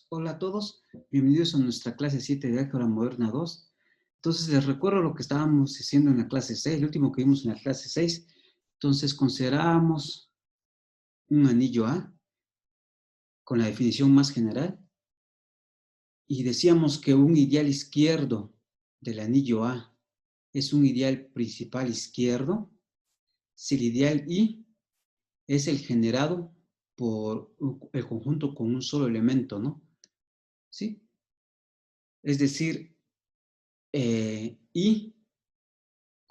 Hola a todos, bienvenidos a nuestra clase 7 de Álgebra Moderna 2. Entonces les recuerdo lo que estábamos haciendo en la clase 6, el último que vimos en la clase 6. Entonces considerábamos un anillo A con la definición más general y decíamos que un ideal izquierdo del anillo A es un ideal principal izquierdo si el ideal I es el generado por el conjunto con un solo elemento, ¿no? ¿Sí? Es decir, I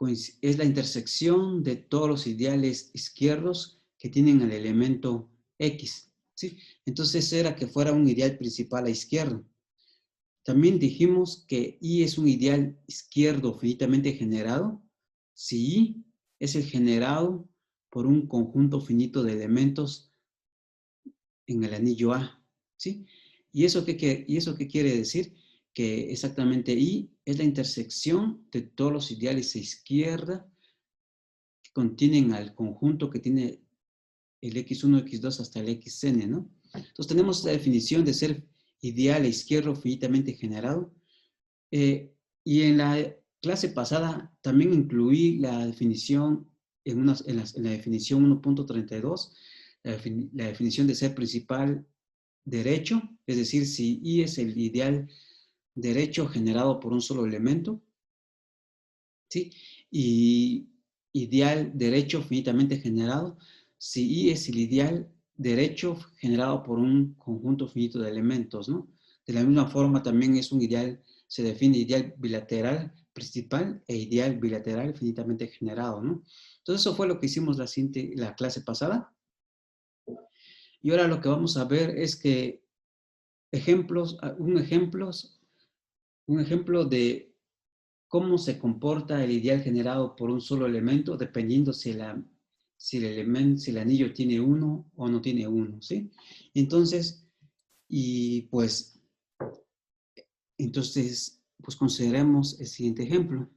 es la intersección de todos los ideales izquierdos que tienen el elemento X, ¿sí? Entonces era que fuera un ideal principal a izquierdo. También dijimos que I es un ideal izquierdo finitamente generado si I es el generado por un conjunto finito de elementos en el anillo A, ¿sí? ¿Y eso qué quiere decir? Que exactamente I es la intersección de todos los ideales a izquierda que contienen al conjunto que tiene el x1, x2 hasta el xn, ¿no? Entonces tenemos esta definición de ser ideal a izquierdo finitamente generado. Y en la clase pasada también incluí la definición en la definición 1.32, la definición de ser principal derecho, es decir, si I es el ideal derecho generado por un solo elemento, ¿sí? Y ideal derecho finitamente generado, si I es el ideal derecho generado por un conjunto finito de elementos, ¿no? De la misma forma también es un ideal, se define ideal bilateral principal e ideal bilateral finitamente generado, ¿no? Entonces eso fue lo que hicimos la clase pasada. Y ahora lo que vamos a ver es que un ejemplo de cómo se comporta el ideal generado por un solo elemento, dependiendo si el anillo tiene uno o no tiene uno, ¿sí? Entonces, y pues, pues consideremos el siguiente ejemplo.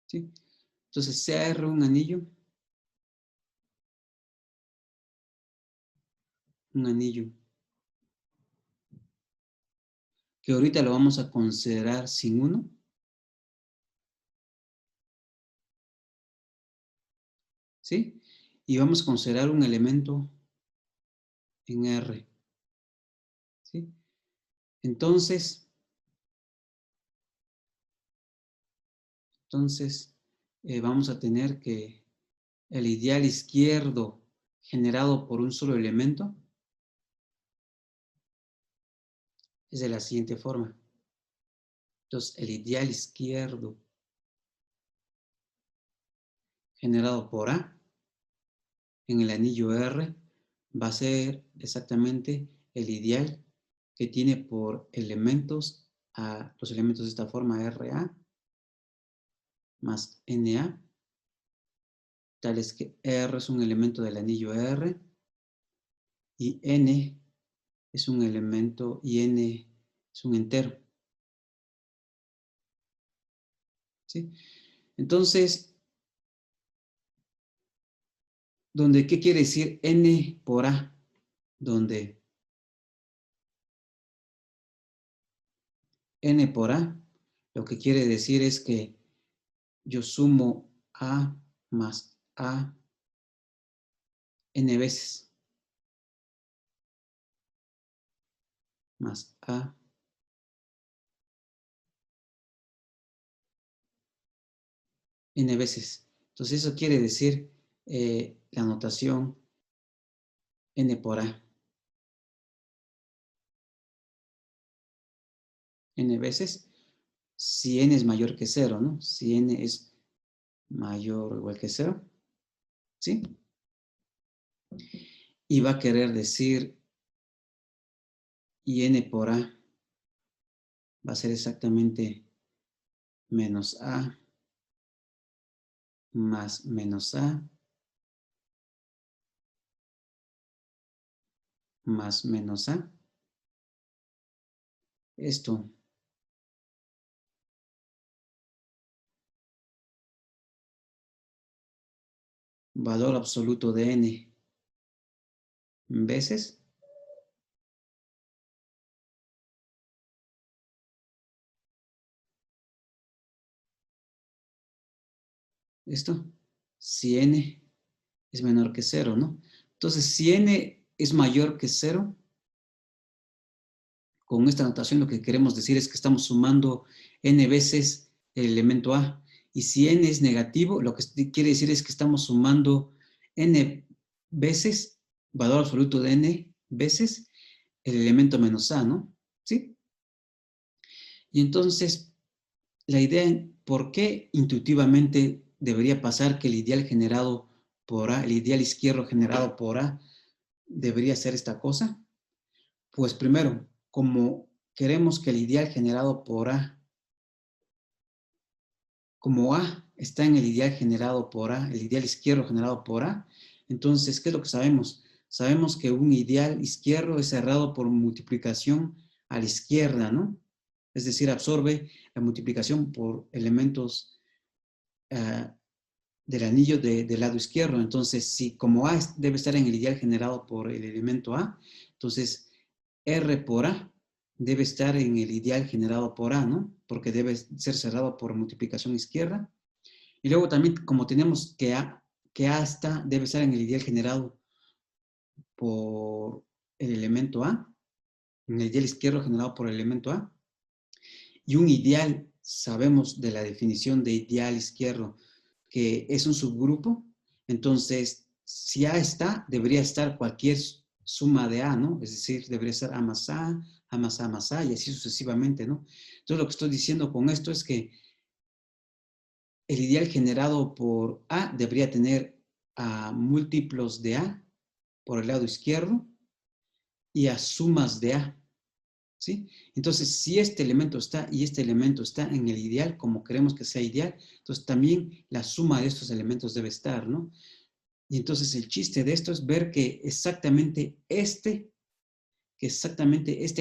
¿Sí? Entonces, CR un anillo, que ahorita lo vamos a considerar sin uno, ¿sí? Y vamos a considerar un elemento en R, ¿sí? Entonces, vamos a tener que el ideal izquierdo generado por un solo elemento es de la siguiente forma. Entonces, el ideal izquierdo generado por A en el anillo R va a ser exactamente el ideal que tiene por elementos a los elementos de esta forma RA más NA, tales que R es un elemento del anillo R y N es un elemento y N es un entero. ¿Sí? Entonces, ¿qué quiere decir N por A? Donde N por A, lo que quiere decir es que yo sumo A más A N veces, más A N veces. Entonces eso quiere decir la notación N por A. N veces, si N es mayor que 0, ¿no? Si N es mayor o igual que 0, ¿sí? Y va a querer decir, y N por A va a ser exactamente menos A más menos A más menos A. Esto valor absoluto de n veces esto, si n es menor que 0, ¿no? Entonces, si n es mayor que 0, con esta notación lo que queremos decir es que estamos sumando n veces el elemento a. Y si n es negativo, lo que quiere decir es que estamos sumando n veces, valor absoluto de n veces, el elemento menos a, ¿no? ¿Sí? Y entonces, la idea, ¿por qué intuitivamente debería pasar que el ideal generado por A, el ideal izquierdo generado por A, debería ser esta cosa? Pues primero, como queremos que el ideal generado por A, como A está en el ideal generado por A, el ideal izquierdo generado por A, entonces, ¿qué es lo que sabemos? Sabemos que un ideal izquierdo es cerrado por multiplicación a la izquierda, ¿no? Es decir, absorbe la multiplicación por elementos del anillo del lado izquierdo. Entonces, si como A debe estar en el ideal generado por el elemento A, entonces R por A debe estar en el ideal generado por A, ¿no? Porque debe ser cerrado por multiplicación izquierda. Y luego también, como tenemos que A debe estar en el ideal generado por el elemento A, en el ideal izquierdo generado por el elemento A, y un ideal, sabemos de la definición de ideal izquierdo, que es un subgrupo, entonces, si A está, debería estar cualquier suma de A, ¿no? Es decir, debería estar A más A, A más A más A, y así sucesivamente, ¿no? Entonces, lo que estoy diciendo con esto es que el ideal generado por A debería tener a múltiplos de A por el lado izquierdo y a sumas de A, ¿sí? Entonces, si este elemento está y este elemento está en el ideal, como queremos que sea ideal, entonces también la suma de estos elementos debe estar, ¿no? Y entonces el chiste de esto es ver que exactamente este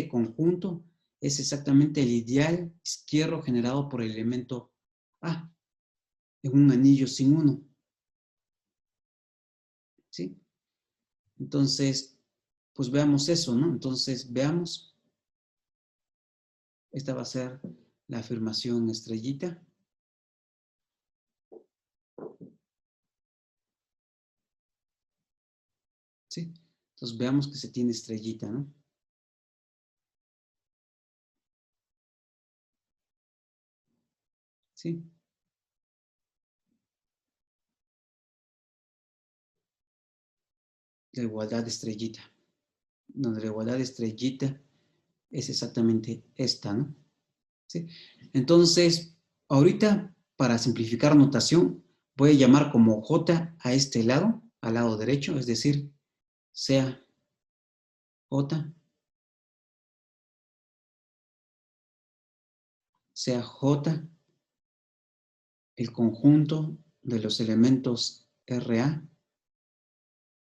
conjunto es exactamente el ideal izquierdo generado por el elemento A en un anillo sin uno, ¿sí? Entonces, pues veamos eso, ¿no? Entonces, veamos, esta va a ser la afirmación estrellita, ¿sí? Entonces, veamos que se tiene estrellita, ¿no? ¿Sí? La igualdad de estrellita, donde la igualdad de estrellita es exactamente esta, ¿no? ¿Sí? Entonces, ahorita, para simplificar notación, voy a llamar como J a este lado, al lado derecho, es decir, sea J, sea J el conjunto de los elementos RA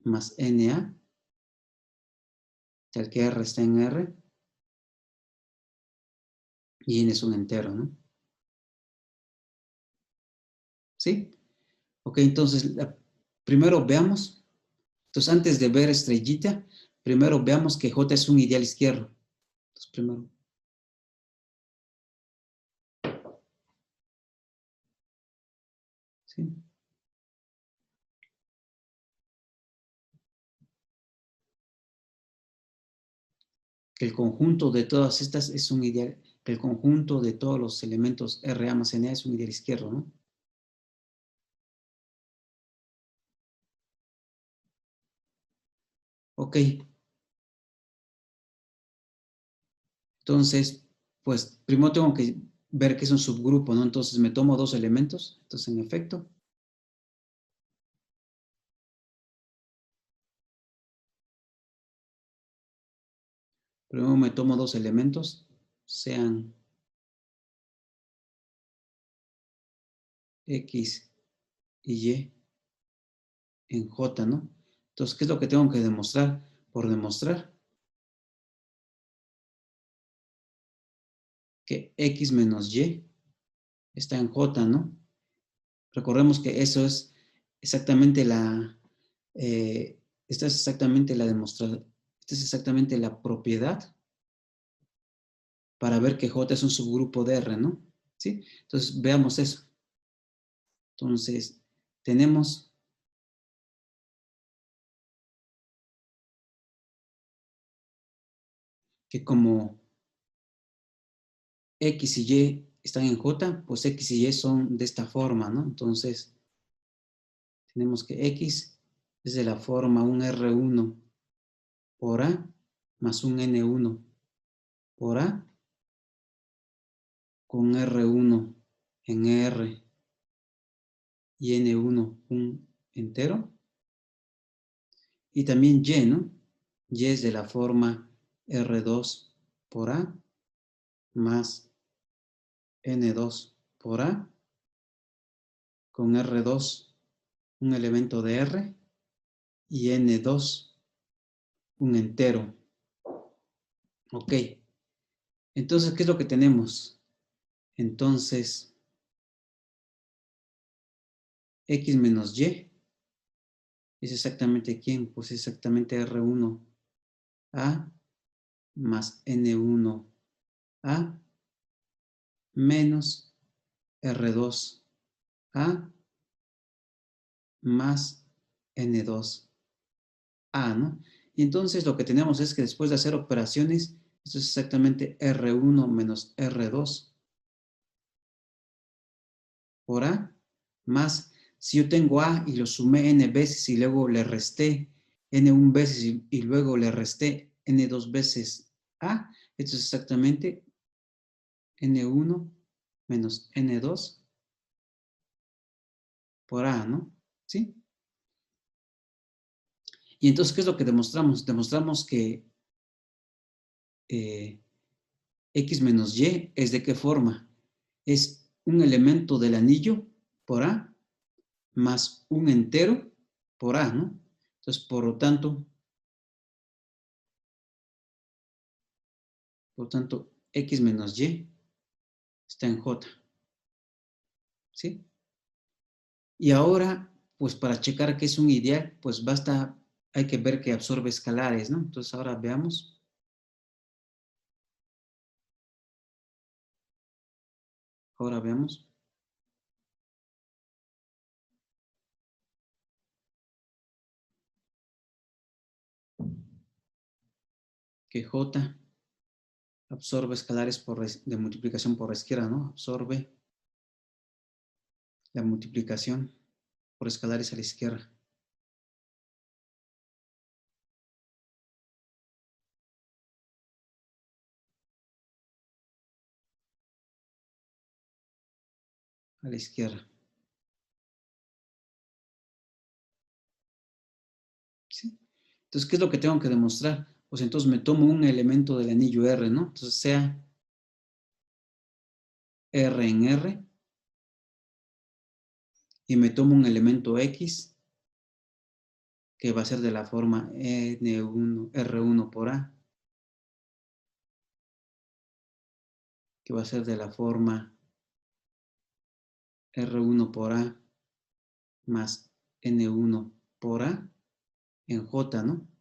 más NA, el que R está en R, y N es un entero, ¿no? ¿Sí? Ok, entonces, primero veamos. Entonces, antes de ver estrellita, primero veamos que J es un ideal izquierdo. Entonces, primero, ¿sí? Que el conjunto de todas estas es un ideal, que el conjunto de todos los elementos RA más NA es un ideal izquierdo, ¿no? Ok, entonces, pues primero tengo que ver que es un subgrupo, ¿no? Entonces me tomo dos elementos, entonces en efecto, primero me tomo dos elementos, sean X y Y en J, ¿no? Entonces, ¿qué es lo que tengo que demostrar? Por demostrar que X menos Y está en J, ¿no? Recordemos que eso es exactamente esta es exactamente la demostración, esta es exactamente la propiedad para ver que J es un subgrupo de R, ¿no? ¿Sí? Entonces, veamos eso. Entonces, tenemos que como X y Y están en J, pues X y Y son de esta forma, ¿no? Entonces, tenemos que X es de la forma un R1 por A más un N1 por A con R1 en R y N1 un entero. Y también Y, ¿no? Y es de la forma R2 por A más N2 por A con R2 un elemento de R y N2 un entero. Ok. Entonces, ¿qué es lo que tenemos? Entonces, X menos Y es exactamente ¿quién? Pues exactamente R1A más N1A menos R2A más N2A, ¿no? Y entonces lo que tenemos es que después de hacer operaciones, esto es exactamente R1 menos R2 por A, más si yo tengo A y lo sumé N veces y luego le resté N1 veces y luego le resté N2 veces A, esto es exactamente N1 menos N2 por A, ¿no? ¿Sí? Y entonces, ¿qué es lo que demostramos? Demostramos que eh, X menos Y es de qué forma? Es un elemento del anillo por A más un entero por A, ¿no? Entonces, por tanto, X menos Y está en J, ¿sí? Y ahora, pues para checar que es un ideal, pues basta, hay que ver que absorbe escalares, ¿no? Entonces, ahora veamos. Ahora veamos que J absorbe escalares de multiplicación por la izquierda, ¿no? Absorbe la multiplicación por escalares a la izquierda. A la izquierda. ¿Sí? Entonces, ¿qué es lo que tengo que demostrar? Pues entonces me tomo un elemento del anillo R, ¿no? Entonces sea R en R y me tomo un elemento X que va a ser de la forma N1, R1 por A, que va a ser de la forma R1 por A más N1 por A en J, ¿no?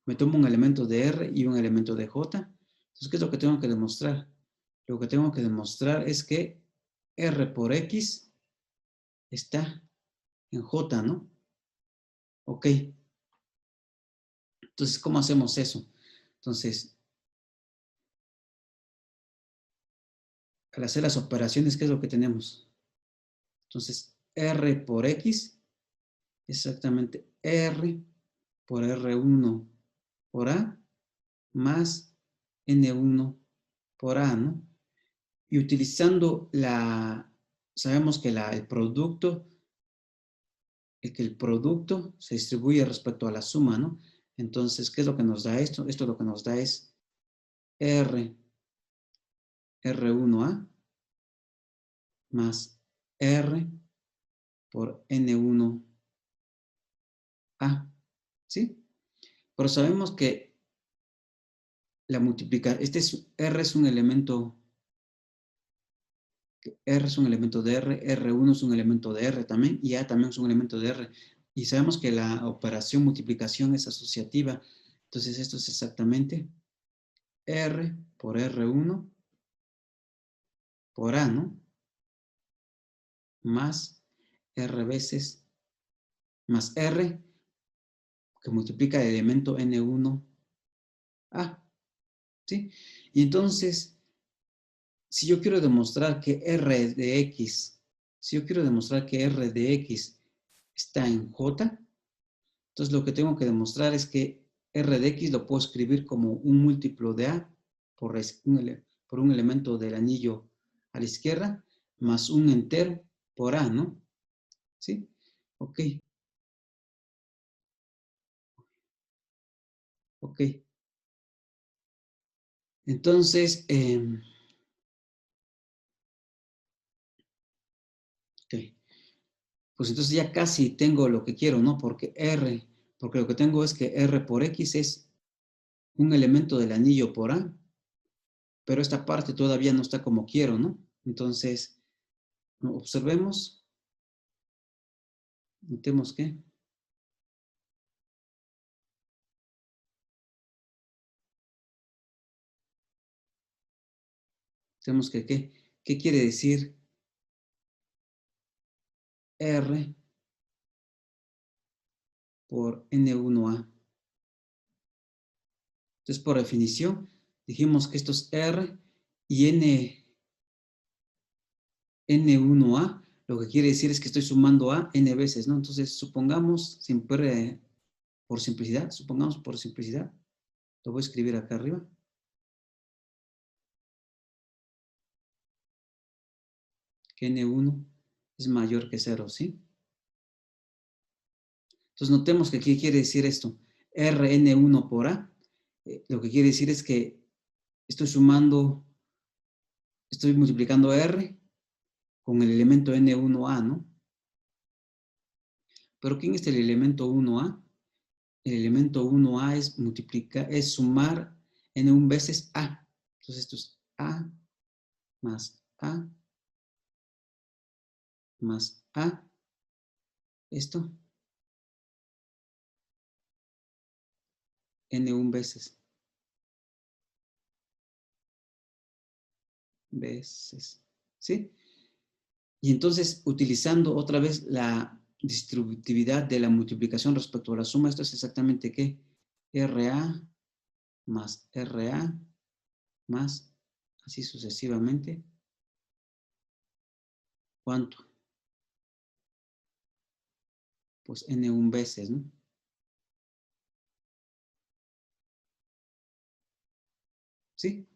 Me tomo un elemento de R y un elemento de J. Entonces, ¿qué es lo que tengo que demostrar? Lo que tengo que demostrar es que R por X está en J, ¿no? Ok. Entonces, ¿cómo hacemos eso? Entonces, al hacer las operaciones, ¿qué es lo que tenemos? Entonces, R por X es exactamente R por R1 por A más N1 por A, ¿no? Y utilizando sabemos que el producto se distribuye respecto a la suma, ¿no? Entonces, ¿qué es lo que nos da esto? Esto lo que nos da es R1A más R por N1A, ¿sí? Pero sabemos que R es un elemento que R es un elemento de R, R1 es un elemento de R también, y A también es un elemento de R. Y sabemos que la operación multiplicación es asociativa. Entonces esto es exactamente R por R1 por A, ¿no? Más R veces, más R, que multiplica el elemento N1A, ¿sí? Y entonces, si yo quiero demostrar que R de X, si yo quiero demostrar que R de X está en J, entonces lo que tengo que demostrar es que R de X lo puedo escribir como un múltiplo de A por un elemento del anillo a la izquierda, más un entero por A, ¿no? ¿Sí? Ok, ok. Entonces, ok. Pues entonces ya casi tengo lo que quiero, ¿no? Porque lo que tengo es que R por X es un elemento del anillo por A, pero esta parte todavía no está como quiero, ¿no? Entonces, observemos, notemos que, ¿qué quiere decir R por N1A? Entonces, por definición, dijimos que esto es R y N1A, lo que quiere decir es que estoy sumando A N veces, ¿no? Entonces, supongamos, siempre supongamos por simplicidad, lo voy a escribir acá arriba, que N1 es mayor que 0, ¿sí? Entonces, notemos que aquí quiere decir esto, Rn1 por A, lo que quiere decir es que estoy multiplicando R con el elemento N1A, ¿no? Pero ¿quién es el elemento 1A? El elemento 1A es sumar N1 veces A. Entonces esto es A más A más A. Esto, N1 veces, ¿sí? Y entonces, utilizando otra vez la distributividad de la multiplicación respecto a la suma, esto es exactamente ¿qué? RA más RA más, así sucesivamente. ¿Cuánto? Pues N1 veces, ¿no? ¿Sí?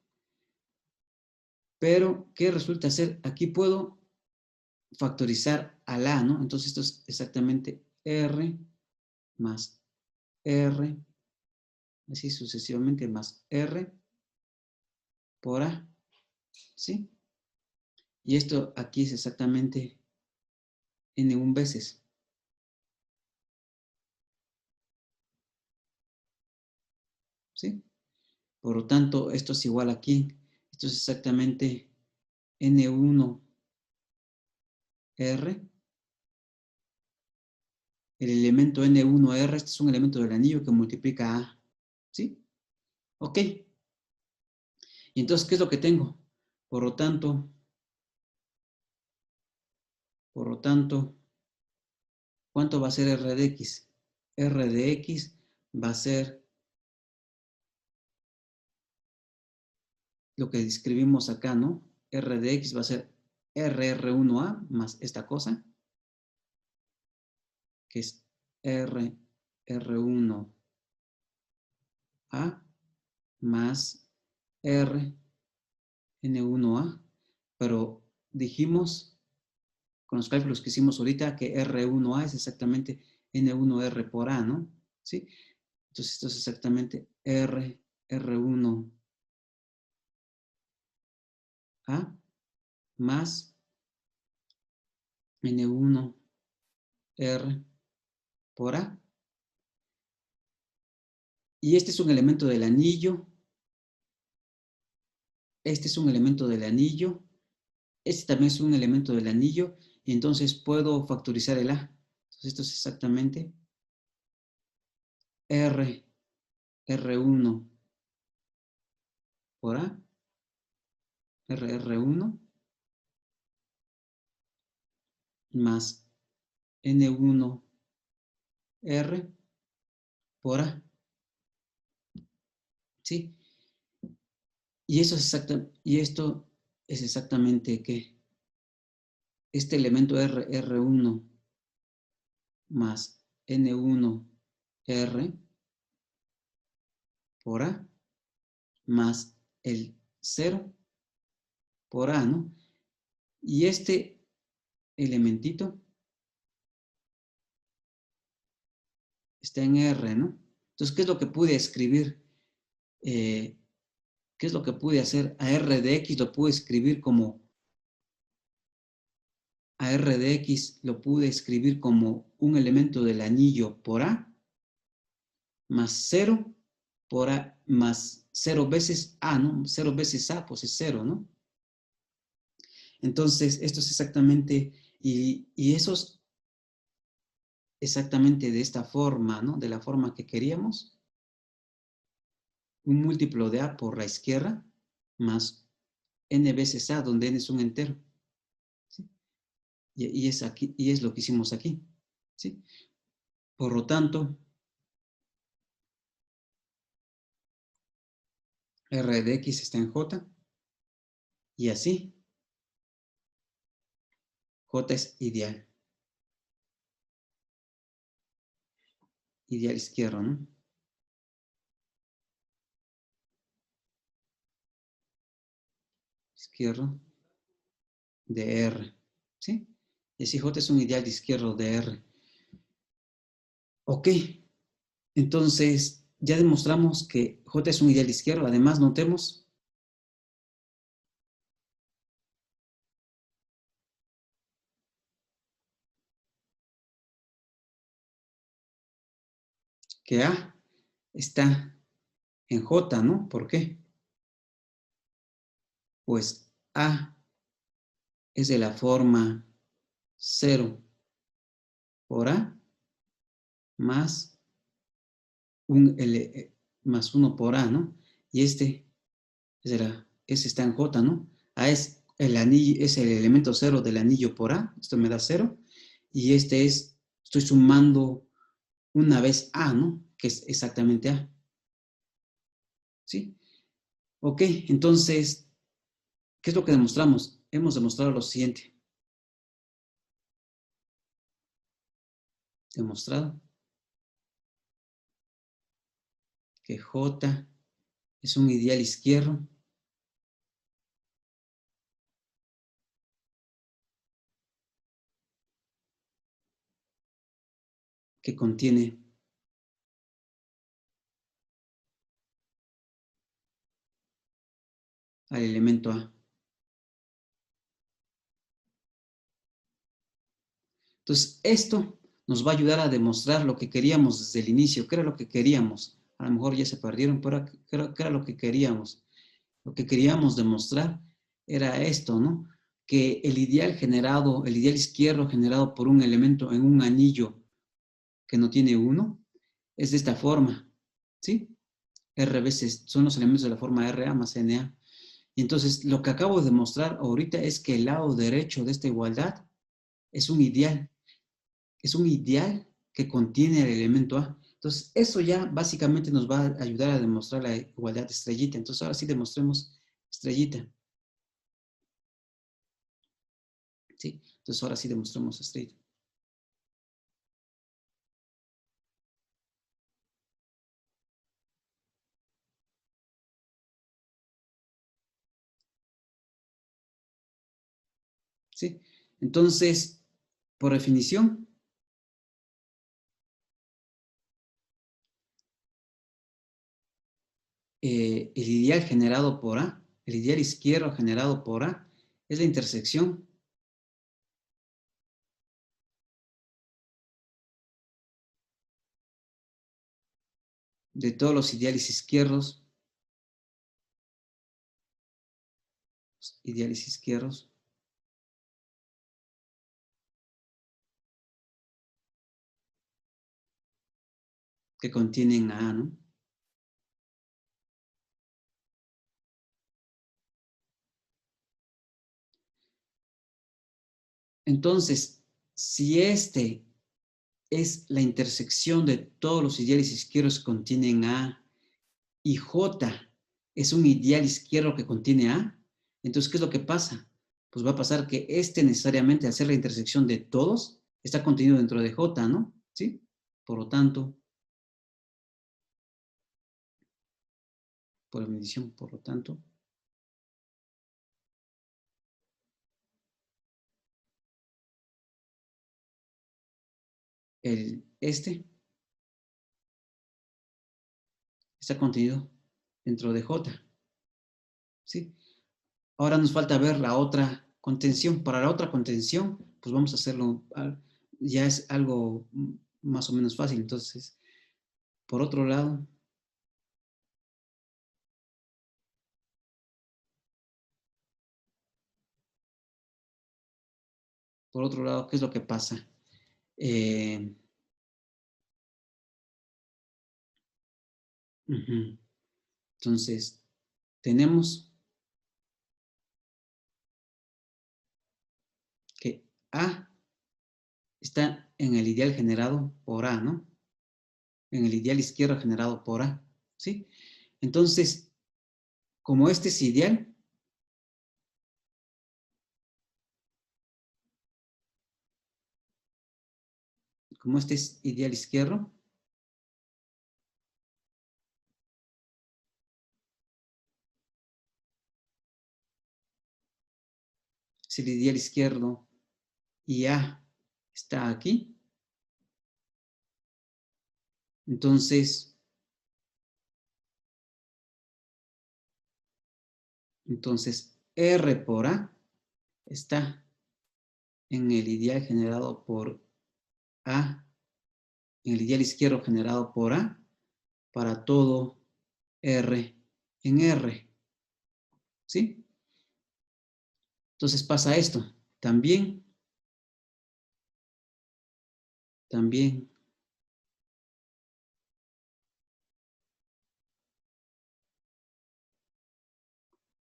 Pero, ¿qué resulta ser? Aquí puedo factorizar al A, ¿no? Entonces, esto es exactamente R más R, así sucesivamente, más R por A, ¿sí? Y esto aquí es exactamente N1 veces, ¿sí? Por lo tanto, esto es igual aquí. Esto es exactamente N1R, el elemento N1R, este es un elemento del anillo que multiplica A, ¿sí? Ok. Y entonces, ¿qué es lo que tengo? Por lo tanto, ¿cuánto va a ser R de X? R de X va a ser lo que describimos acá, ¿no? R de X va a ser RR1A más esta cosa, que es RR1A más RN1A. Pero dijimos, con los cálculos que hicimos ahorita, que R1A es exactamente N1R por A, ¿no? ¿Sí? Entonces esto es exactamente R1A más N1R por A. Y este es un elemento del anillo. Este es un elemento del anillo Este también es un elemento del anillo y entonces puedo factorizar el A. Entonces esto es exactamente R1 por A, RR1 más N1 R por A. ¿Sí? Y eso es y esto es exactamente que este elemento R1 más N1 R por A más el 0 por A, ¿no? Y este elementito está en R, ¿no? Entonces, ¿qué es lo que pude escribir? ¿Qué es lo que pude hacer? A R de X lo pude escribir como, a R de X lo pude escribir como un elemento del anillo por A, más 0 por A, más 0 veces A, ¿no? 0 veces A, pues es 0, ¿no? Entonces, esto es exactamente, y eso es exactamente de esta forma, ¿no? De la forma que queríamos. Un múltiplo de A por la izquierda, más N veces A, donde N es un entero. ¿Sí? Y es aquí, y es lo que hicimos aquí. ¿Sí? Por lo tanto, R de X está en J, y así, J es ideal. Ideal izquierdo, ¿no? Izquierdo de R. ¿Sí? Y así J es un ideal izquierdo de R. Ok, entonces ya demostramos que J es un ideal izquierdo. Además, notemos que A está en J, ¿no? ¿Por qué? Pues A es de la forma 0 por A más, más 1 por A, ¿no? Y ese está en J, ¿no? A es el anillo, es el elemento 0 del anillo por A, esto me da 0, y estoy sumando una vez A, ¿no? Que es exactamente A, ¿sí? Ok, entonces, ¿qué es lo que demostramos? Hemos demostrado lo siguiente. Demostrado que J es un ideal izquierdo que contiene al elemento A. Entonces, esto nos va a ayudar a demostrar lo que queríamos desde el inicio. ¿Qué era lo que queríamos? A lo mejor ya se perdieron, pero ¿qué era lo que queríamos? Lo que queríamos demostrar era esto, ¿no? Que el ideal generado, el ideal izquierdo generado por un elemento en un anillo que no tiene uno, es de esta forma, ¿sí? R veces son los elementos de la forma RA más NA. Y entonces, lo que acabo de demostrar ahorita es que el lado derecho de esta igualdad es un ideal. Es un ideal que contiene el elemento A. Entonces, eso ya básicamente nos va a ayudar a demostrar la igualdad de estrellita. Entonces, ahora sí demostremos estrellita. ¿Sí? Entonces, ahora sí demostremos estrellita. ¿Sí? Entonces, por definición, el ideal generado por A, el ideal izquierdo generado por A, es la intersección de todos los ideales izquierdos que contienen A, ¿no? Entonces, si este es la intersección de todos los ideales izquierdos que contienen A y J es un ideal izquierdo que contiene A, entonces, ¿qué es lo que pasa? Pues va a pasar que este necesariamente, al ser la intersección de todos, está contenido dentro de J, ¿no? ¿Sí? Por lo tanto, por medición, por lo tanto, este está contenido dentro de J, ¿sí? Ahora nos falta ver la otra contención. Para la otra contención, pues vamos a hacerlo, ya es algo más o menos fácil. Entonces, por otro lado, ¿qué es lo que pasa? Uh-huh. Entonces, tenemos que A está en el ideal generado por A, ¿no? En el ideal izquierdo generado por A, ¿sí? Entonces, como este es ideal, como este es ideal izquierdo, es el ideal izquierdo y A está aquí, entonces R por A está en el ideal generado por A, en el ideal izquierdo generado por A, para todo R en R, ¿sí? Entonces pasa esto. También,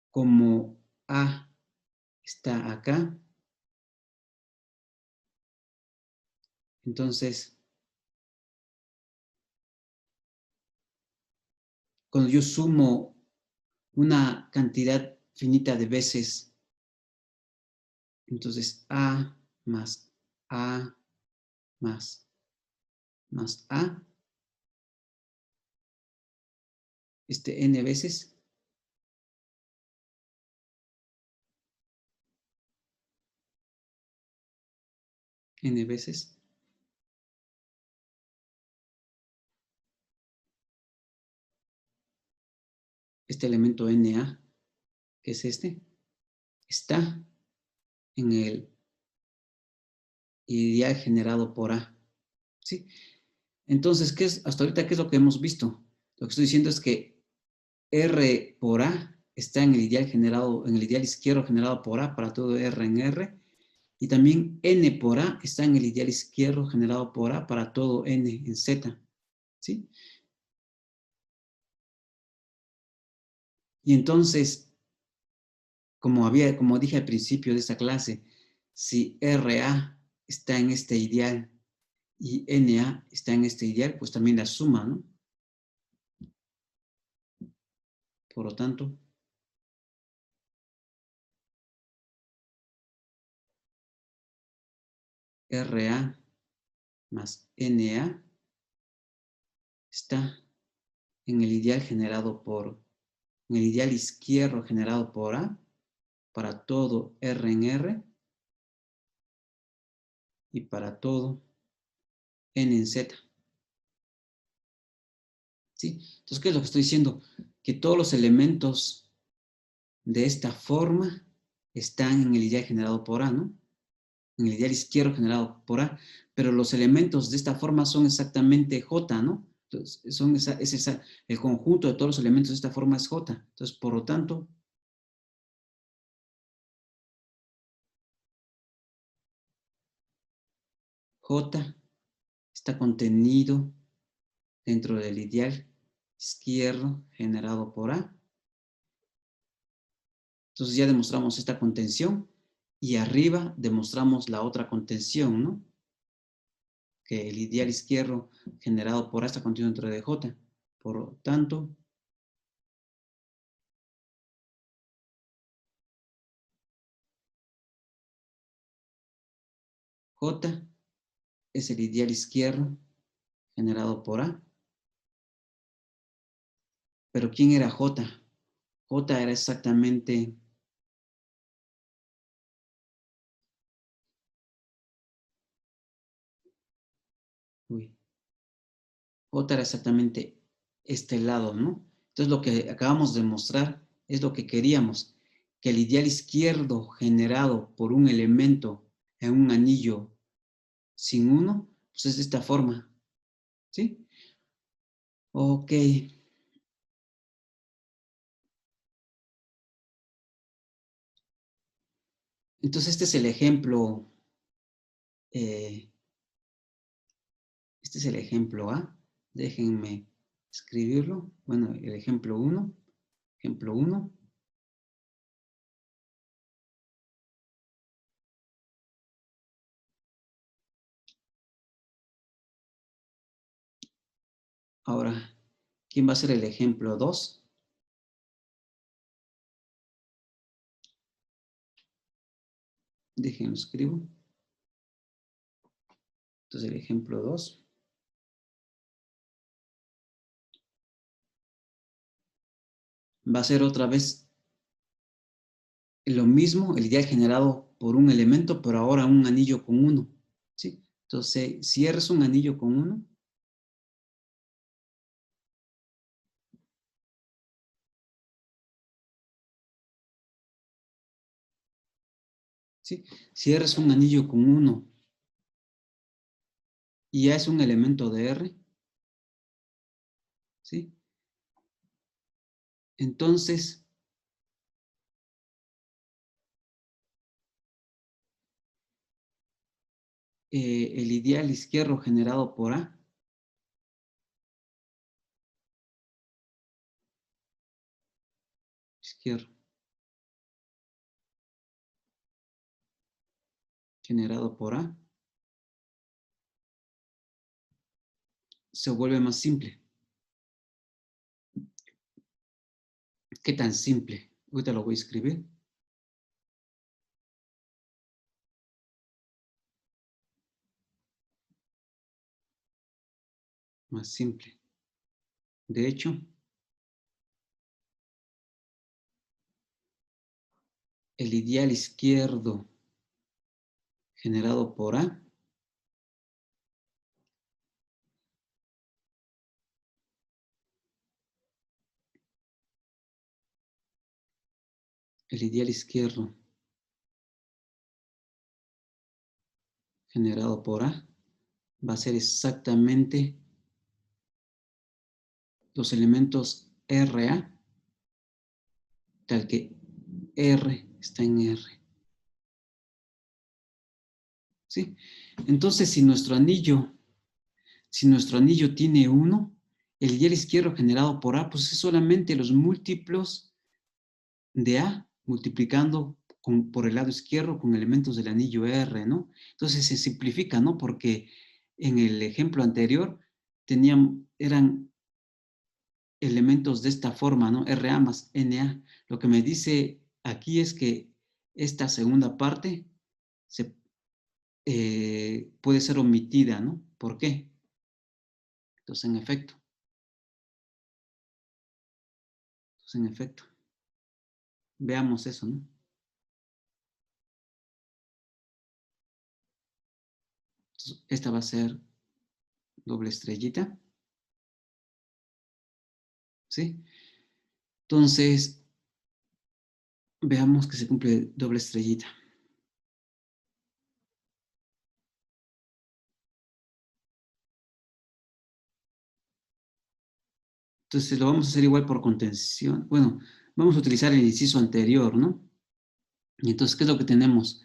como A está acá, entonces, cuando yo sumo una cantidad finita de veces, entonces A más A más A, n veces, n veces, este elemento NA, que es este, está en el ideal generado por A, ¿sí? Entonces, hasta ahorita, ¿qué es lo que hemos visto? Lo que estoy diciendo es que R por A está en el ideal generado, en el ideal izquierdo generado por A para todo R en R, y también N por A está en el ideal izquierdo generado por A para todo N en Z, ¿sí? Y entonces, como dije al principio de esta clase, si RA está en este ideal y NA está en este ideal, pues también la suma, ¿no? Por lo tanto, RA más NA está en el ideal en el ideal izquierdo generado por A para todo R en R y para todo N en Z, ¿sí? Entonces, ¿qué es lo que estoy diciendo? Que todos los elementos de esta forma están en el ideal generado por A, ¿no? En el ideal izquierdo generado por A, pero los elementos de esta forma son exactamente J, ¿no? Entonces, el conjunto de todos los elementos de esta forma es J. Entonces, por lo tanto, J está contenido dentro del ideal izquierdo generado por A. Entonces ya demostramos esta contención y arriba demostramos la otra contención, ¿no? Que el ideal izquierdo generado por A está contenido dentro de J. Por lo tanto, J es el ideal izquierdo generado por A. Pero ¿quién era J? J era exactamente J era exactamente este lado, ¿no? Entonces lo que acabamos de mostrar es lo que queríamos, que el ideal izquierdo generado por un elemento en un anillo sin uno, pues es de esta forma, ¿sí? Ok. Entonces este es el ejemplo, eh, este es el ejemplo A. Déjenme escribirlo. Bueno, el ejemplo 1. Ejemplo 1. Ahora, ¿quién va a ser el ejemplo 2? Déjenlo escribo. Entonces el ejemplo 2 va a ser otra vez lo mismo, el ideal generado por un elemento, pero ahora un anillo con uno, ¿sí? Entonces, si R es un anillo con uno, ¿sí? Si R es un anillo con uno y A es un elemento de R, ¿sí? Entonces, el ideal izquierdo generado por A, izquierdo generado por A, se vuelve más simple. ¿Qué tan simple? Ahorita lo voy a escribir. Más simple. De hecho, el ideal izquierdo generado por A el ideal izquierdo generado por A va a ser exactamente los elementos RA, tal que R está en R. ¿Sí? Entonces, si nuestro anillo tiene 1, el ideal izquierdo generado por A, pues es solamente los múltiplos de A multiplicando por el lado izquierdo con elementos del anillo R, ¿no? Entonces se simplifica, ¿no? Porque en el ejemplo anterior eran elementos de esta forma, ¿no? RA más NA. Lo que me dice aquí es que esta segunda parte puede ser omitida, ¿no? ¿Por qué? Entonces, en efecto, veamos eso, ¿no? Entonces, esta va a ser doble estrellita, ¿sí? Entonces, veamos que se cumple doble estrellita. Entonces, lo vamos a hacer igual por contención. Bueno, vamos a utilizar el inciso anterior, ¿no? Y entonces, ¿qué es lo que tenemos?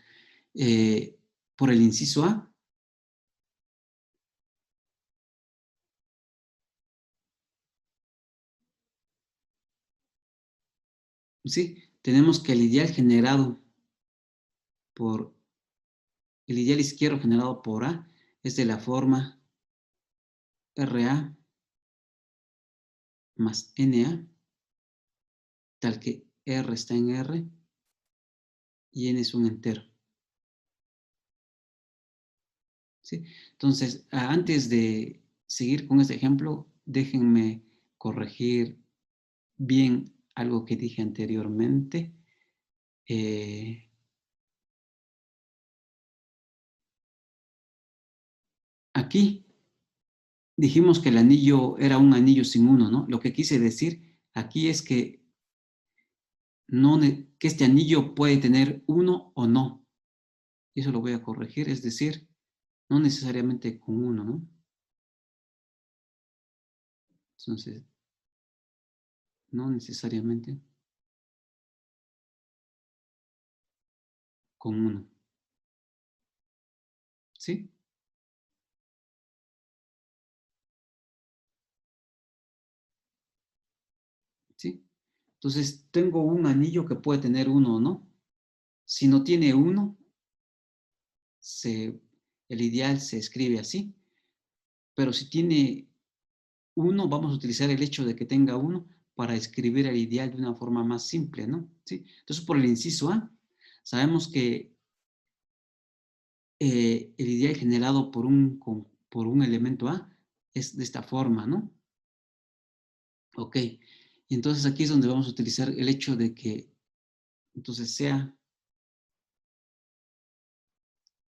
Por el inciso A, ¿sí? Tenemos que el ideal generado por, el ideal izquierdo generado por A es de la forma RA más NA, tal que R está en R y N es un entero. ¿Sí? Entonces, antes de seguir con este ejemplo, déjenme corregir bien algo que dije anteriormente. Aquí dijimos que el anillo era un anillo sin uno, ¿no? Lo que quise decir aquí es que, no, que este anillo puede tener uno o no. Y eso lo voy a corregir, es decir, no necesariamente con uno, ¿no? Entonces, no necesariamente con uno. ¿Sí? ¿Sí? Entonces, tengo un anillo que puede tener uno o no. Si no tiene uno, el ideal se escribe así. Pero si tiene uno, vamos a utilizar el hecho de que tenga uno para escribir el ideal de una forma más simple, ¿no? ¿Sí? Entonces, por el inciso A, sabemos que el ideal generado por un elemento A es de esta forma, ¿no? Ok. Y entonces aquí es donde vamos a utilizar el hecho de que entonces sea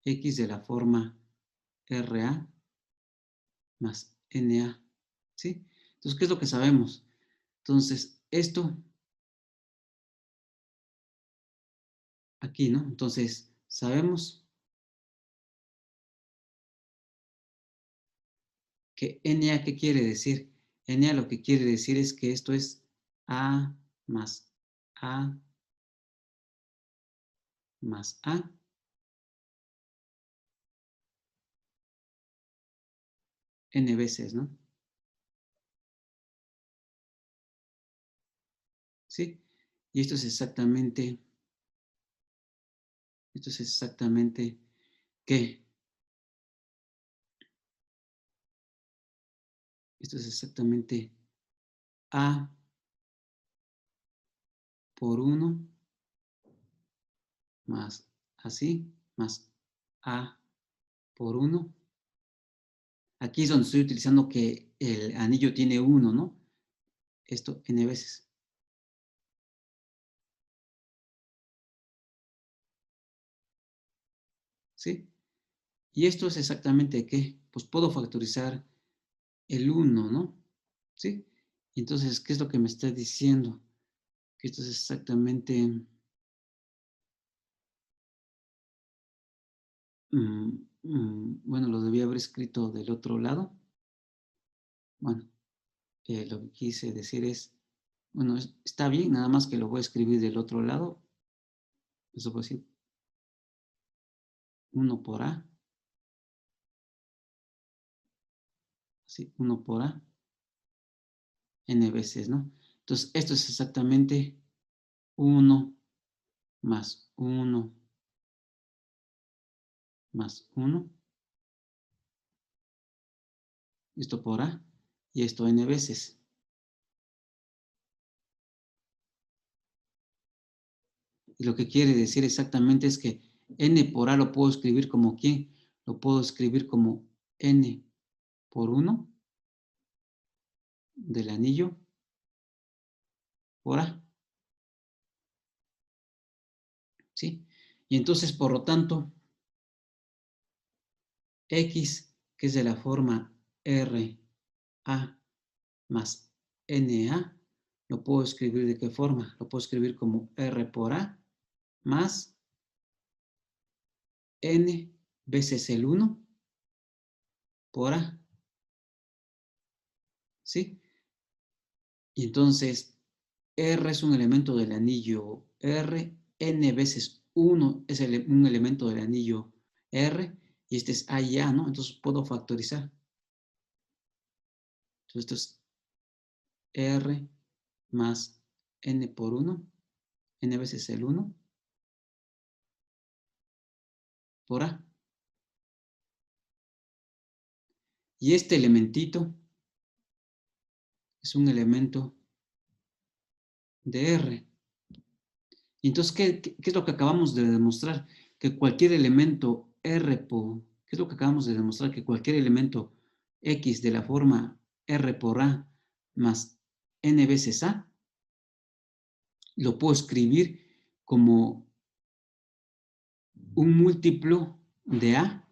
X de la forma RA más NA, ¿sí? Entonces, ¿qué es lo que sabemos? Entonces, esto aquí, ¿no? Entonces, sabemos que NA, ¿qué quiere decir? NA lo que quiere decir es que esto es A más A más A N veces, ¿no? ¿Sí? Y esto es exactamente, ¿qué? Esto es exactamente A por 1 más así, más A por 1. Aquí es donde estoy utilizando que el anillo tiene 1, ¿no? Esto N veces. ¿Sí? Y esto es exactamente ¿qué? Pues puedo factorizar el 1, ¿no? ¿Sí? Y entonces, ¿qué es lo que me está diciendo? Que esto es exactamente, bueno, lo debía haber escrito del otro lado. Bueno, lo que quise decir es, bueno, está bien, nada más que lo voy a escribir del otro lado. Eso puede decir 1 por A, así, 1 por A, N veces, ¿no? Entonces, esto es exactamente 1 más 1 más 1, esto por A, y esto N veces. Y lo que quiere decir exactamente es que N por A lo puedo escribir como ¿quién? Lo puedo escribir como N por 1 del anillo por A, ¿sí? Y entonces, por lo tanto, X, que es de la forma R A más NA, lo puedo escribir ¿de qué forma? Lo puedo escribir como R por A más N veces el 1 por A, ¿sí? Y entonces, R es un elemento del anillo R, N veces 1 es un elemento del anillo R, y este es A y A, ¿no? Entonces puedo factorizar. Entonces esto es R más N por 1 n veces el 1 por A. Y este elementito es un elemento de R. Y entonces, ¿qué es lo que acabamos de demostrar? Que cualquier elemento R por, ¿qué es lo que acabamos de demostrar? Que cualquier elemento X de la forma R por A más N veces A, lo puedo escribir como un múltiplo de A,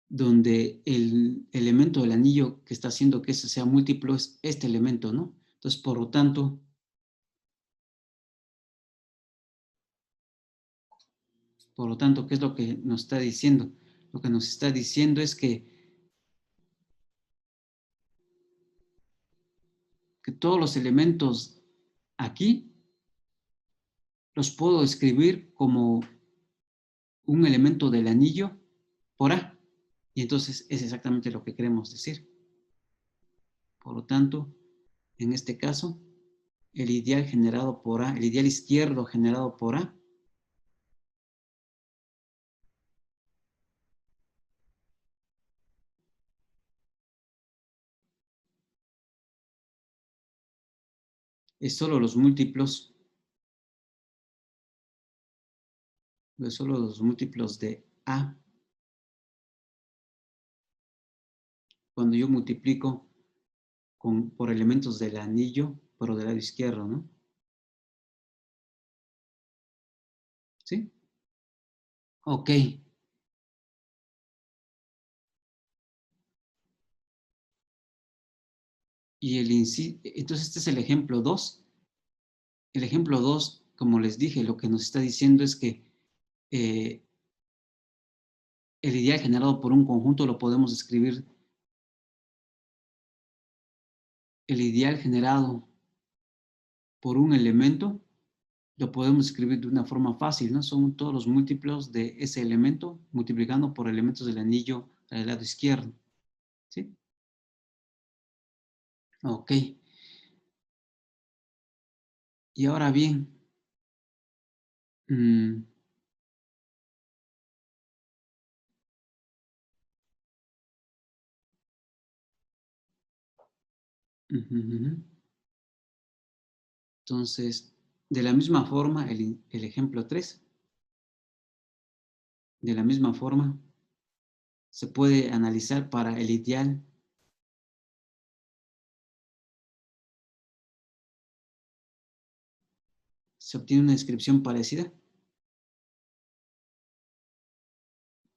donde el elemento del anillo que está haciendo que ese sea múltiplo es este elemento, ¿no? Entonces, por lo tanto, ¿qué es lo que nos está diciendo? Lo que nos está diciendo es que todos los elementos aquí los puedo escribir como un elemento del anillo por A. Y entonces es exactamente lo que queremos decir. Por lo tanto, en este caso, el ideal generado por A, el ideal izquierdo generado por A, es solo los múltiplos de A cuando yo multiplico por elementos del anillo, pero del lado izquierdo, ¿no? ¿Sí? Ok. Entonces este es el ejemplo 2. El ejemplo 2, como les dije, lo que nos está diciendo es que eh, el ideal generado por un conjunto lo podemos escribir, el ideal generado por un elemento lo podemos escribir de una forma fácil, ¿no? Son todos los múltiplos de ese elemento multiplicando por elementos del anillo al lado izquierdo, ¿sí? Ok. Y ahora bien, mmm, entonces, de la misma forma, el ejemplo 3, de la misma forma, se puede analizar para el ideal. Se obtiene una descripción parecida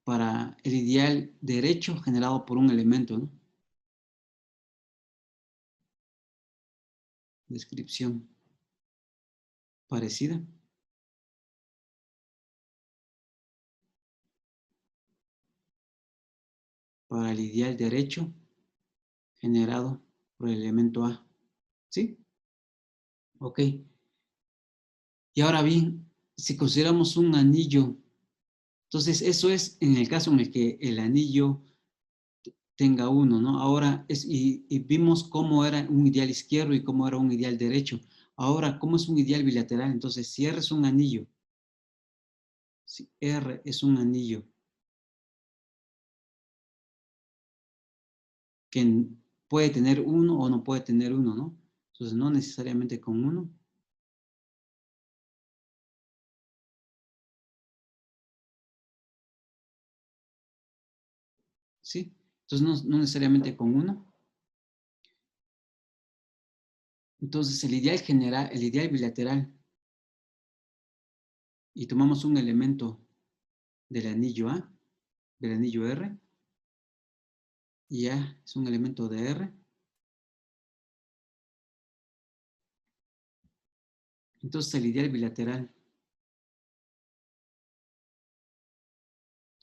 para el ideal derecho generado por un elemento, ¿no? Descripción parecida para el ideal derecho generado por el elemento A. ¿Sí? Ok. Y ahora bien, si consideramos un anillo, entonces eso es en el caso en el que el anillo tenga uno, ¿no? Ahora, y vimos cómo era un ideal izquierdo y cómo era un ideal derecho. Ahora, ¿cómo es un ideal bilateral? Entonces, si R es un anillo, si R es un anillo que puede tener uno o no puede tener uno, ¿no? Entonces, no necesariamente con uno. ¿Sí? Entonces, no necesariamente con uno. Entonces, el ideal general, el ideal bilateral, y tomamos un elemento del anillo A, del anillo R, y A es un elemento de R. Entonces, el ideal bilateral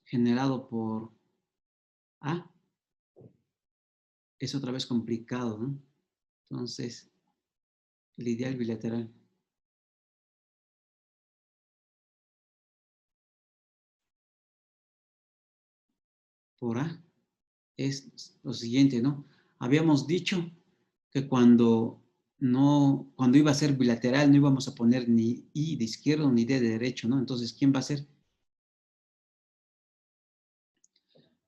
generado por A es otra vez complicado, ¿no? Entonces, el ideal bilateral por A es lo siguiente, ¿no? Habíamos dicho que cuando no, cuando iba a ser bilateral no íbamos a poner ni I de izquierdo ni D de derecho, ¿no? Entonces, ¿quién va a ser?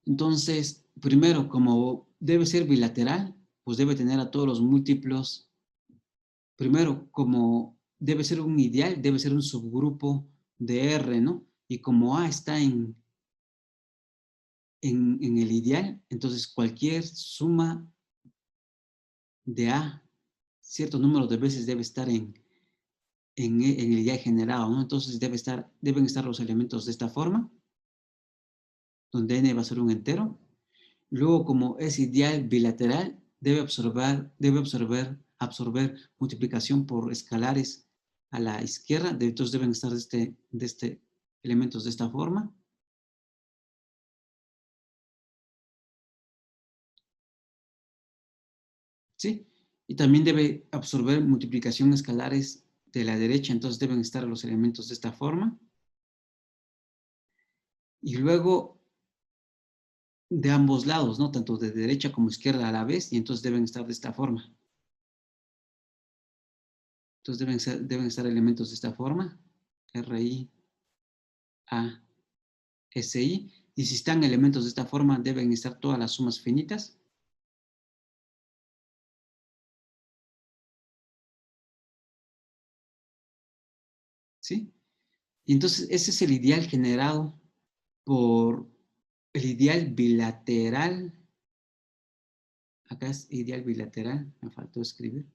Entonces, primero, como debe ser bilateral, pues debe tener a todos los múltiplos. Primero, como debe ser un ideal, debe ser un subgrupo de R, ¿no? Y como A está en el ideal, entonces cualquier suma de A, cierto número de veces debe estar en el ideal generado, ¿no? Entonces deben estar los elementos de esta forma, donde n va a ser un entero. Luego, como es ideal bilateral, absorber multiplicación por escalares a la izquierda, entonces deben estar elementos de esta forma. ¿Sí? Y también debe absorber multiplicación escalares de la derecha, entonces deben estar los elementos de esta forma. Y luego de ambos lados, ¿no? Tanto de derecha como izquierda a la vez, y entonces deben estar de esta forma. Entonces deben estar elementos de esta forma, RI, A, SI, y si están elementos de esta forma, deben estar todas las sumas finitas. ¿Sí? Y entonces ese es el ideal generado por el ideal bilateral. Acá es ideal bilateral, me faltó escribir.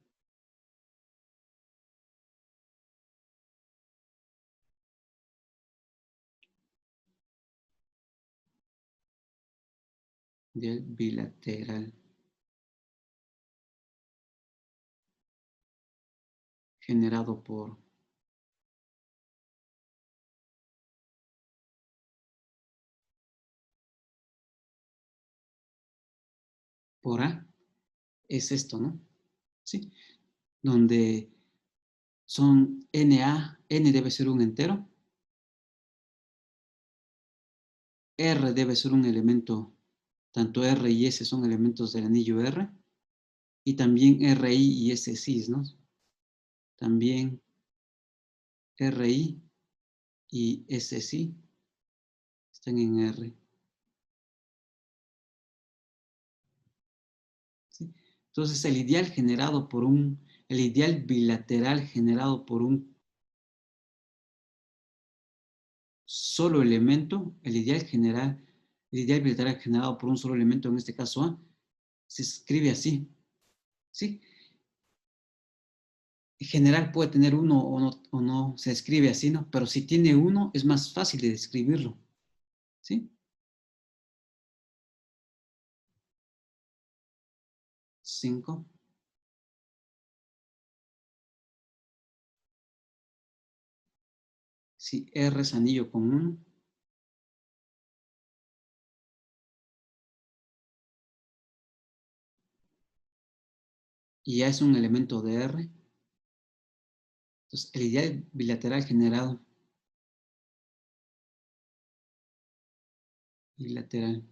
Ideal bilateral generado por A es esto, ¿no? ¿Sí? Donde son NA, N debe ser un entero, R debe ser un elemento, tanto R y S son elementos del anillo R, y también RI y S cis, ¿no? También RI y S sí están en R. ¿Sí? Entonces el ideal bilateral generado por un solo elemento, el ideal bilateral generado por un solo elemento, en este caso A, se escribe así, ¿sí? En general puede tener uno o no se escribe así, ¿no? Pero si tiene uno, es más fácil de describirlo, ¿sí? 5. Si R es anillo con 1, y A es un elemento de R, entonces el ideal bilateral bilateral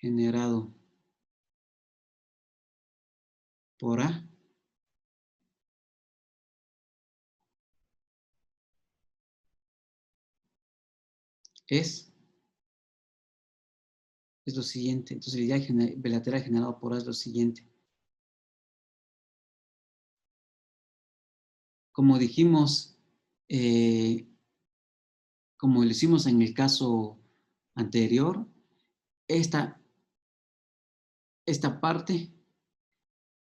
generado por A es lo siguiente. Entonces el ideal bilateral generado por A es lo siguiente. Como dijimos, eh, como lo hicimos en el caso anterior, esta, esta parte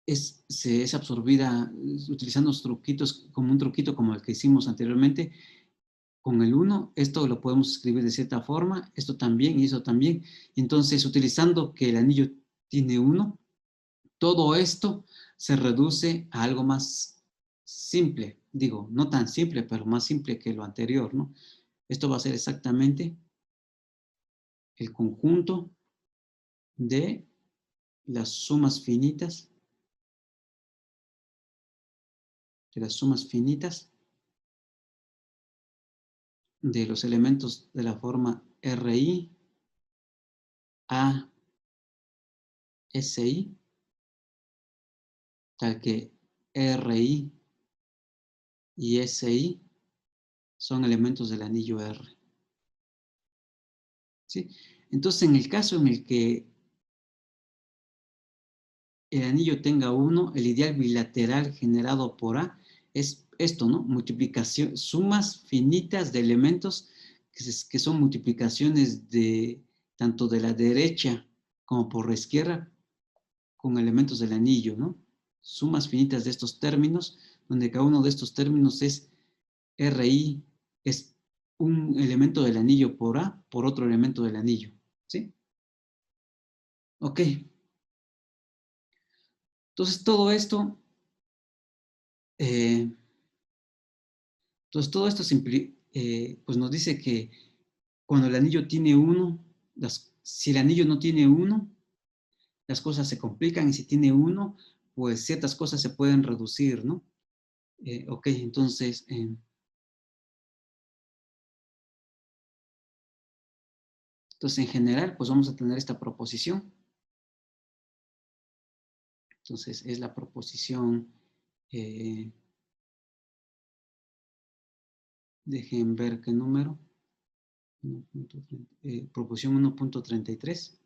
es absorbida utilizando truquitos, como un truquito como el que hicimos anteriormente. Con el 1, esto lo podemos escribir de cierta forma, esto también y eso también. Entonces, utilizando que el anillo tiene 1, todo esto se reduce a algo más simple. Digo, no tan simple, pero más simple que lo anterior, ¿no? Esto va a ser exactamente el conjunto de las sumas finitas, de los elementos de la forma RI, ASI, tal que RI y SI son elementos del anillo R. ¿Sí? Entonces, en el caso en el que el anillo tenga 1, el ideal bilateral generado por A es esto, ¿no? Multiplicación, sumas finitas de elementos que son multiplicaciones de tanto de la derecha como por la izquierda con elementos del anillo, ¿no? Sumas finitas de estos términos, donde cada uno de estos términos es RI, es un elemento del anillo por A, por otro elemento del anillo, ¿sí? Ok. Entonces, eh, todo esto pues nos dice que cuando el anillo tiene 1, si el anillo no tiene 1, las cosas se complican, y si tiene 1, pues ciertas cosas se pueden reducir, ¿no? Ok, entonces, en general, pues vamos a tener esta proposición. Entonces, es la proposición, dejen ver qué número, proposición 1.33.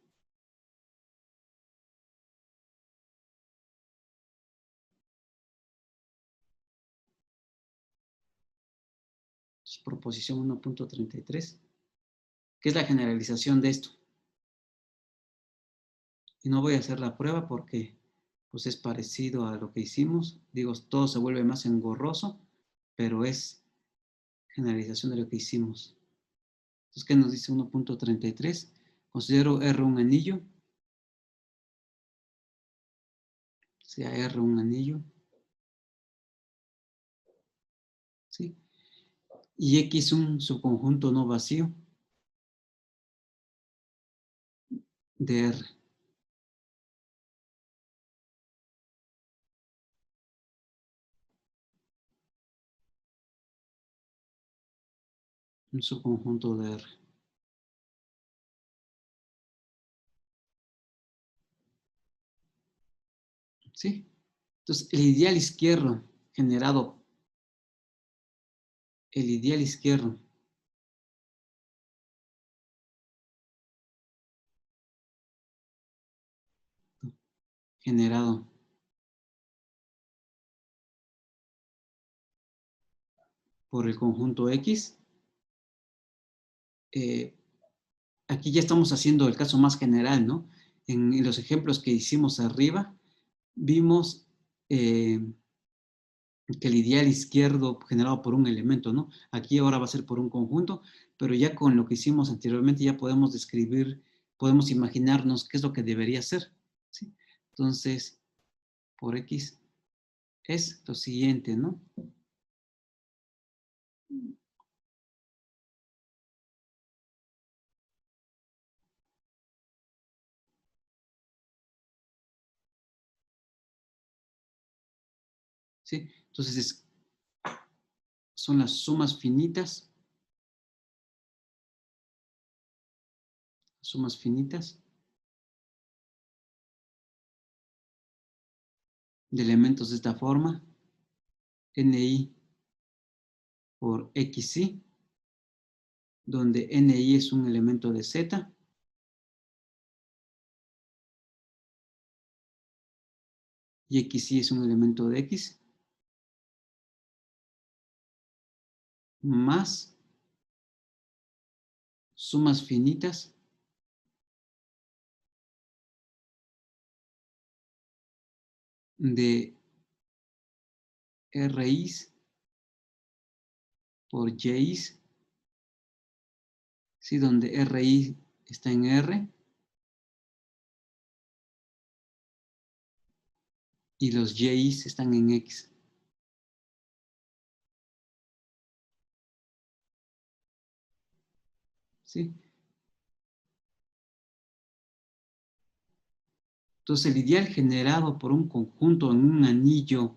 Proposición 1.33, que es la generalización de esto. Y no voy a hacer la prueba porque pues es parecido a lo que hicimos. Digo, todo se vuelve más engorroso, pero es generalización de lo que hicimos. Entonces, ¿qué nos dice 1.33? Considero R un anillo. Sea R un anillo. ¿Sí? Y X un subconjunto no vacío de R. Un subconjunto de R. ¿Sí? Entonces, el ideal izquierdo generado, el ideal izquierdo generado por el conjunto X, aquí ya estamos haciendo el caso más general, ¿no? En los ejemplos que hicimos arriba, vimos que el ideal izquierdo generado por un elemento, ¿no? Aquí ahora va a ser por un conjunto, pero ya con lo que hicimos anteriormente ya podemos describir, podemos imaginarnos qué es lo que debería ser, ¿sí? Entonces, por X es lo siguiente, ¿no? ¿Sí? Entonces, son las sumas finitas de elementos de esta forma, ni por xi, donde ni es un elemento de z, y xi es un elemento de x, más sumas finitas de ri's por yi's, ¿sí? Donde ri está en r y los yi's están en x. ¿Sí? Entonces, el ideal generado por un conjunto en un anillo,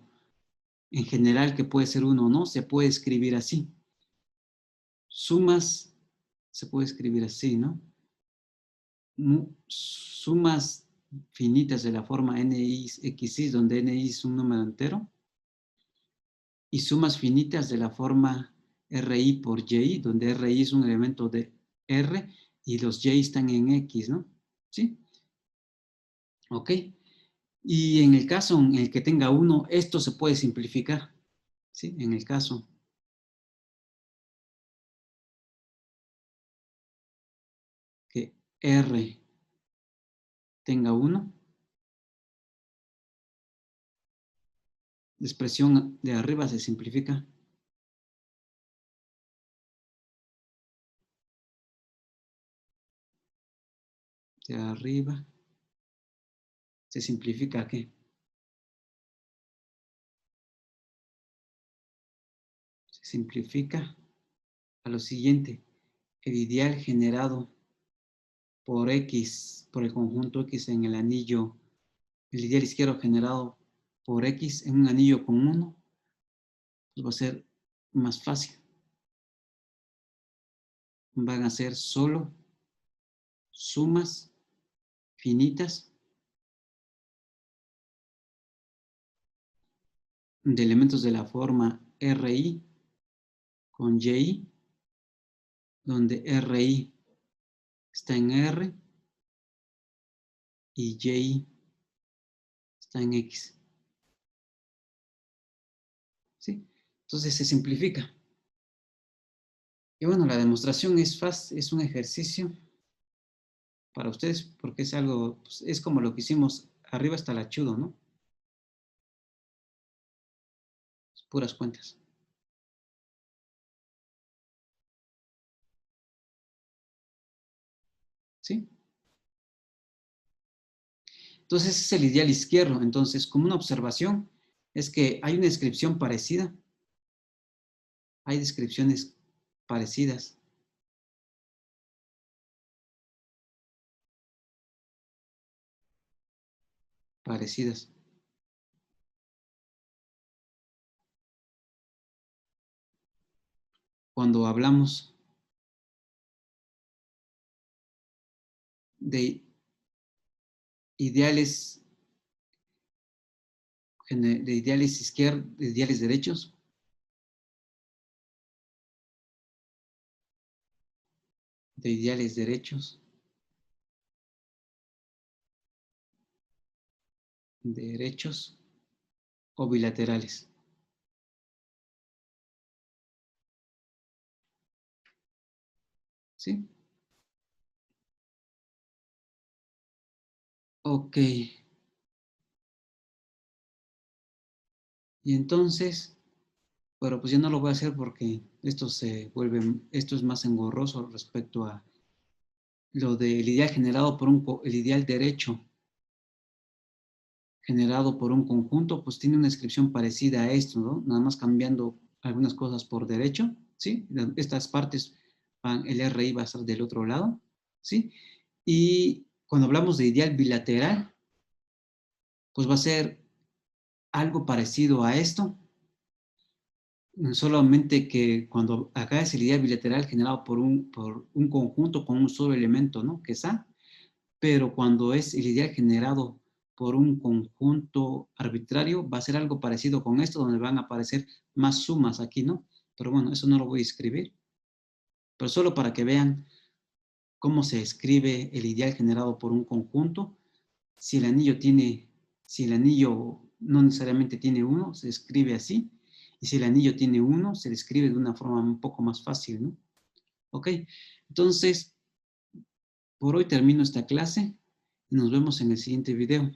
en general, que puede ser uno o no, se puede escribir así. Sumas, se puede escribir así, ¿no? sumas finitas de la forma NIXY, donde NI es un número entero, y sumas finitas de la forma RI por Y, donde RI es un elemento de R y los Y están en X, ¿no? ¿Sí? ¿Ok? Y en el caso en el que tenga 1, esto se puede simplificar, ¿sí? En el caso que R tenga 1, la expresión de arriba se simplifica. De arriba se simplifica ¿a qué? Se simplifica a lo siguiente. El ideal generado por X, por el conjunto X en el anillo, el ideal izquierdo generado por X en un anillo con 1, pues va a ser más fácil. Van a ser solo sumas finitas de elementos de la forma RI con YI, donde RI está en R y YI está en X. ¿Sí? Entonces se simplifica. Y bueno, la demostración es fácil, es un ejercicio para ustedes porque es algo, pues, es como lo que hicimos arriba hasta el achudo, ¿no? Es puras cuentas. ¿Sí? Entonces ese es el ideal izquierdo. Entonces, como una observación, es que hay una descripción parecida. Hay descripciones parecidas. Parecidas. Cuando hablamos de ideales, de ideales izquierdos, de ideales derechos, de ideales derechos, derechos o bilaterales. ¿Sí? Ok. Y entonces, pero pues yo no lo voy a hacer porque esto se vuelve, esto es más engorroso respecto a lo del ideal generado por el ideal derecho generado por un conjunto, pues tiene una descripción parecida a esto, ¿no? Nada más cambiando algunas cosas por derecho, ¿sí? Estas partes van, el RI va a estar del otro lado, ¿sí? Y cuando hablamos de ideal bilateral, pues va a ser algo parecido a esto, solamente que cuando acá es el ideal bilateral generado por un conjunto con un solo elemento, ¿no? Que es A, pero cuando es el ideal generado por un conjunto arbitrario, va a ser algo parecido con esto, donde van a aparecer más sumas aquí, ¿no? Pero bueno, eso no lo voy a escribir, pero solo para que vean cómo se escribe el ideal generado por un conjunto. Si el anillo tiene, si el anillo no necesariamente tiene 1, se escribe así, y si el anillo tiene 1, se escribe de una forma un poco más fácil, ¿no? Ok, entonces, por hoy termino esta clase y nos vemos en el siguiente video.